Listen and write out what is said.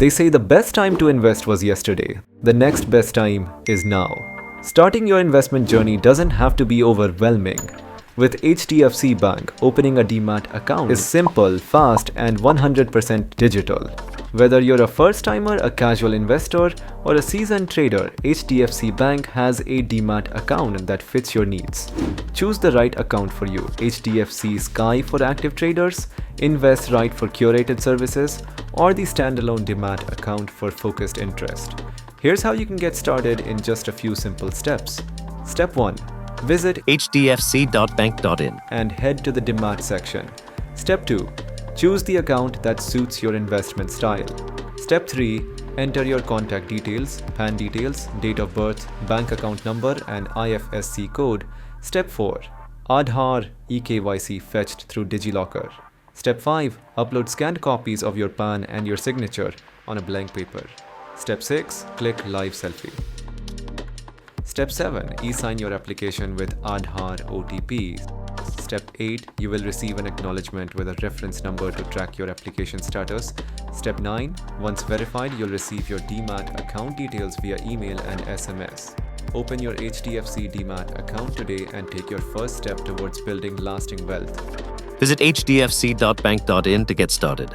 They say the best time to invest was yesterday. The next best time is now. Starting your investment journey doesn't have to be overwhelming. With HDFC Bank, opening a Demat account is simple, fast, and 100% digital. Whether you're a first-timer, a casual investor, or a seasoned trader, HDFC Bank has a Demat account that fits your needs. Choose the right account for you. HDFC Sky for active traders, Invest Right for curated services, or the standalone Demat account for focused interest. Here's how you can get started in just a few simple steps. Step 1. Visit hdfc.bank.in and head to the Demat section. Step 2. Choose the account that suits your investment style. Step 3. Enter your contact details, PAN details, date of birth, bank account number, and IFSC code. Step 4. Aadhaar eKYC fetched through DigiLocker. Step 5. Upload scanned copies of your PAN and your signature on a blank paper. Step 6. Click Live Selfie. Step 7. E-sign your application with Aadhaar OTP. Step 8. You will receive an acknowledgement with a reference number to track your application status. Step 9. Once verified, you'll receive your Demat account details via email and SMS. Open your HDFC Demat account today and take your first step towards building lasting wealth. Visit hdfc.bank.in to get started.